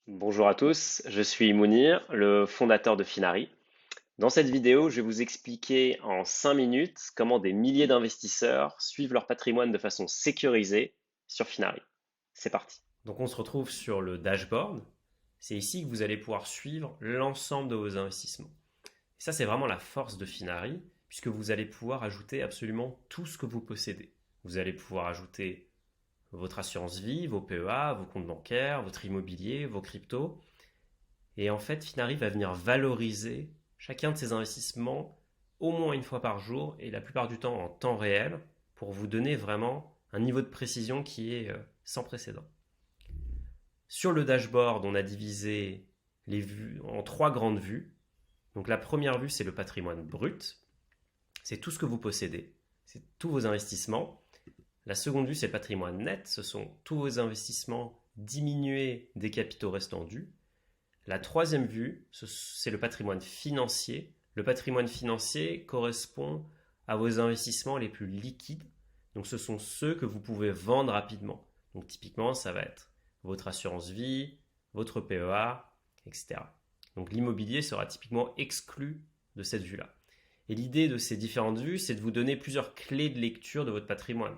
Bonjour à tous, je suis Mounir, le fondateur de Finari. Dans cette vidéo, je vais vous expliquer en 5 minutes comment des milliers d'investisseurs suivent leur patrimoine de façon sécurisée sur Finari. C'est parti. Donc on se retrouve sur le dashboard. C'est ici que vous allez pouvoir suivre l'ensemble de vos investissements. Et ça, c'est vraiment la force de Finari, puisque vous allez pouvoir ajouter absolument tout ce que vous possédez. Vous allez pouvoir ajouter votre assurance vie, vos PEA, vos comptes bancaires, votre immobilier, vos cryptos. Et en fait, Finari va venir valoriser chacun de ces investissements au moins une fois par jour et la plupart du temps en temps réel pour vous donner vraiment un niveau de précision qui est sans précédent. Sur le dashboard, on a divisé les vues en 3 grandes vues. Donc la première vue, c'est le patrimoine brut. C'est tout ce que vous possédez. C'est tous vos investissements. La seconde vue, c'est le patrimoine net. Ce sont tous vos investissements diminués des capitaux restants dus. La troisième vue, c'est le patrimoine financier. Le patrimoine financier correspond à vos investissements les plus liquides. Donc ce sont ceux que vous pouvez vendre rapidement. Donc typiquement, ça va être votre assurance vie, votre PEA, etc. Donc l'immobilier sera typiquement exclu de cette vue-là. Et l'idée de ces différentes vues, c'est de vous donner plusieurs clés de lecture de votre patrimoine.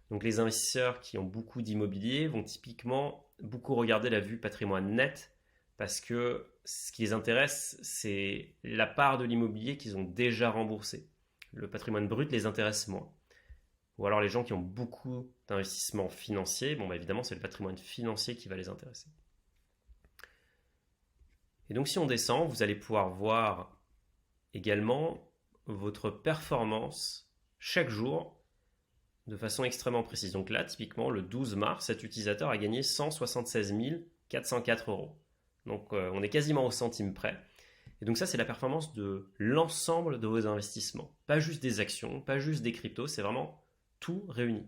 Donc les investisseurs qui ont beaucoup d'immobilier vont typiquement beaucoup regarder la vue patrimoine net parce que ce qui les intéresse, c'est la part de l'immobilier qu'ils ont déjà remboursé. Le patrimoine brut les intéresse moins. Ou alors les gens qui ont beaucoup d'investissements financiers, bon bah évidemment c'est le patrimoine financier qui va les intéresser. Et donc si on descend, vous allez pouvoir voir également votre performance chaque jour de façon extrêmement précise. Donc là, typiquement, le 12 mars, cet utilisateur a gagné 176 404 euros. Donc on est quasiment au centime près. Et donc ça, c'est la performance de l'ensemble de vos investissements. Pas juste des actions, pas juste des cryptos, c'est vraiment tout réuni.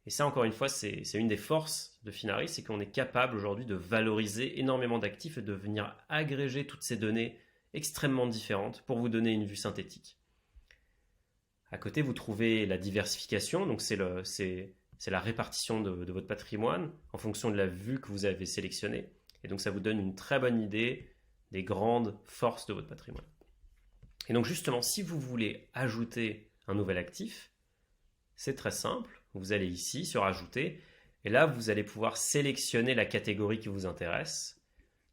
Et ça, encore une fois, c'est une des forces de Finari, c'est qu'on est capable aujourd'hui de valoriser énormément d'actifs et de venir agréger toutes ces données extrêmement différentes pour vous donner une vue synthétique. À côté, vous trouvez la diversification, donc c'est la répartition de votre patrimoine en fonction de la vue que vous avez sélectionnée. Et donc ça vous donne une très bonne idée des grandes forces de votre patrimoine. Et donc justement, si vous voulez ajouter un nouvel actif, c'est très simple. Vous allez ici sur Ajouter, et là, vous allez pouvoir sélectionner la catégorie qui vous intéresse.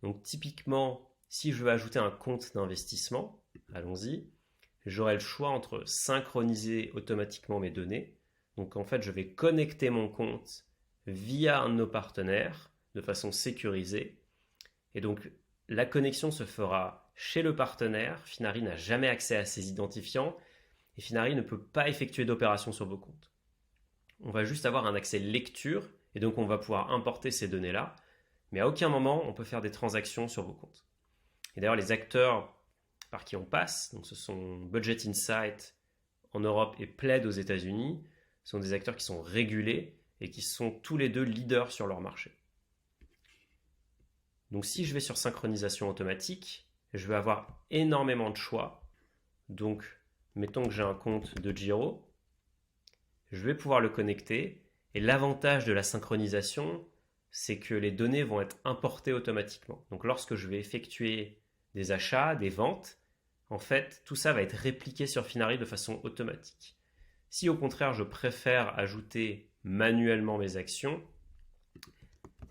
Donc typiquement, si je veux ajouter un compte d'investissement, allons-y, j'aurai le choix entre synchroniser automatiquement mes données. Donc en fait, je vais connecter mon compte via un de nos partenaires de façon sécurisée. Et donc la connexion se fera chez le partenaire. Finari n'a jamais accès à ses identifiants et Finari ne peut pas effectuer d'opérations sur vos comptes. On va juste avoir un accès lecture et donc on va pouvoir importer ces données-là, mais à aucun moment on peut faire des transactions sur vos comptes. Et d'ailleurs, les acteurs par qui on passe, donc ce sont Budget Insight en Europe et Plaid aux États-Unis, sont des acteurs qui sont régulés et qui sont tous les deux leaders sur leur marché. Donc si je vais sur synchronisation automatique, je vais avoir énormément de choix. Donc mettons que j'ai un compte de Giro, je vais pouvoir le connecter et l'avantage de la synchronisation, c'est que les données vont être importées automatiquement. Donc lorsque je vais effectuer des achats, des ventes, en fait, tout ça va être répliqué sur Finari de façon automatique. Si au contraire, je préfère ajouter manuellement mes actions,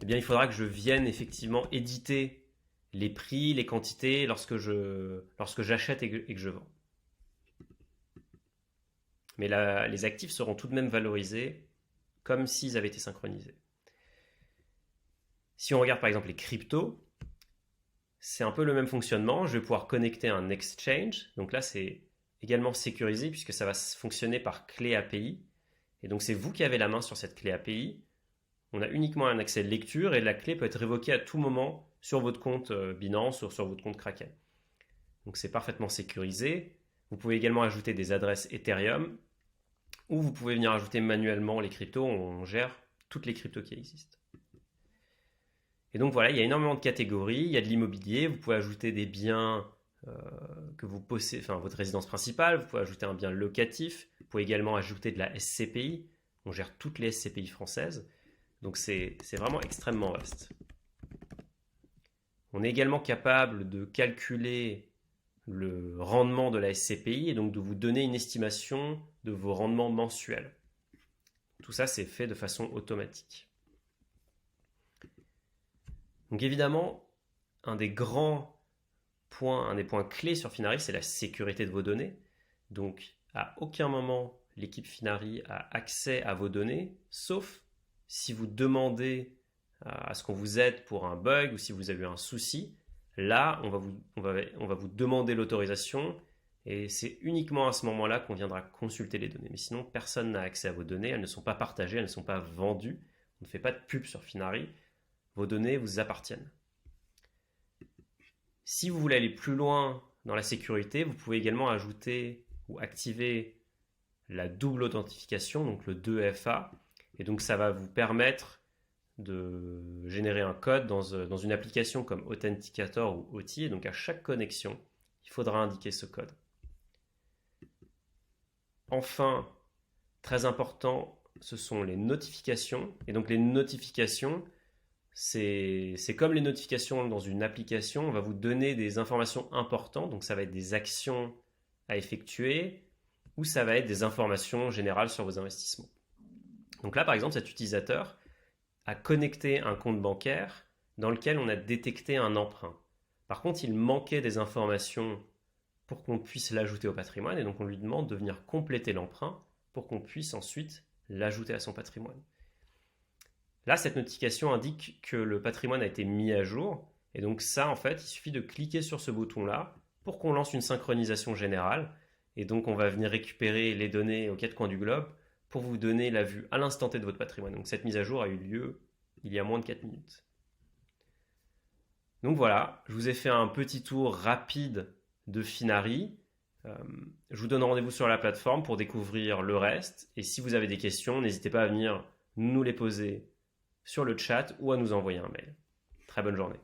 eh bien, il faudra que je vienne effectivement éditer les prix, les quantités lorsque j'achète et que je vends. Mais là, les actifs seront tout de même valorisés comme s'ils avaient été synchronisés. Si on regarde par exemple les cryptos, c'est un peu le même fonctionnement. Je vais pouvoir connecter un exchange. Donc là, c'est également sécurisé puisque ça va fonctionner par clé API. Et donc, c'est vous qui avez la main sur cette clé API. On a uniquement un accès de lecture et la clé peut être révoquée à tout moment sur votre compte Binance ou sur votre compte Kraken. Donc, c'est parfaitement sécurisé. Vous pouvez également ajouter des adresses Ethereum ou vous pouvez venir ajouter manuellement les cryptos. On gère toutes les cryptos qui existent. Et donc voilà, il y a énormément de catégories. Il y a de l'immobilier. Vous pouvez ajouter des biens que vous possédez, enfin votre résidence principale. Vous pouvez ajouter un bien locatif. Vous pouvez également ajouter de la SCPI. On gère toutes les SCPI françaises. Donc c'est vraiment extrêmement vaste. On est également capable de calculer le rendement de la SCPI et donc de vous donner une estimation de vos rendements mensuels. Tout ça, c'est fait de façon automatique. Donc évidemment, un des points clés sur Finari, c'est la sécurité de vos données. Donc à aucun moment, l'équipe Finari a accès à vos données, sauf si vous demandez à ce qu'on vous aide pour un bug ou si vous avez un souci. Là, on va vous demander l'autorisation et c'est uniquement à ce moment-là qu'on viendra consulter les données. Mais sinon, personne n'a accès à vos données, elles ne sont pas partagées, elles ne sont pas vendues. On ne fait pas de pub sur Finari. Vos données vous appartiennent. Si vous voulez aller plus loin dans la sécurité, vous pouvez également ajouter ou activer la double authentification, donc le 2FA. Et donc ça va vous permettre de générer un code dans une application comme Authenticator ou Authy. Et donc à chaque connexion, il faudra indiquer ce code. Enfin, très important, ce sont les notifications. Et donc les notifications, c'est comme les notifications dans une application, on va vous donner des informations importantes, donc ça va être des actions à effectuer ou ça va être des informations générales sur vos investissements. Donc là, par exemple, cet utilisateur a connecté un compte bancaire dans lequel on a détecté un emprunt. Par contre, il manquait des informations pour qu'on puisse l'ajouter au patrimoine et donc on lui demande de venir compléter l'emprunt pour qu'on puisse ensuite l'ajouter à son patrimoine. Là, cette notification indique que le patrimoine a été mis à jour. Et donc ça, en fait, il suffit de cliquer sur ce bouton-là pour qu'on lance une synchronisation générale. Et donc, on va venir récupérer les données aux quatre coins du globe pour vous donner la vue à l'instant T de votre patrimoine. Donc cette mise à jour a eu lieu il y a moins de 4 minutes. Donc voilà, je vous ai fait un petit tour rapide de Finari. Je vous donne rendez-vous sur la plateforme pour découvrir le reste. Et si vous avez des questions, n'hésitez pas à venir nous les poser sur le chat ou à nous envoyer un mail. Très bonne journée.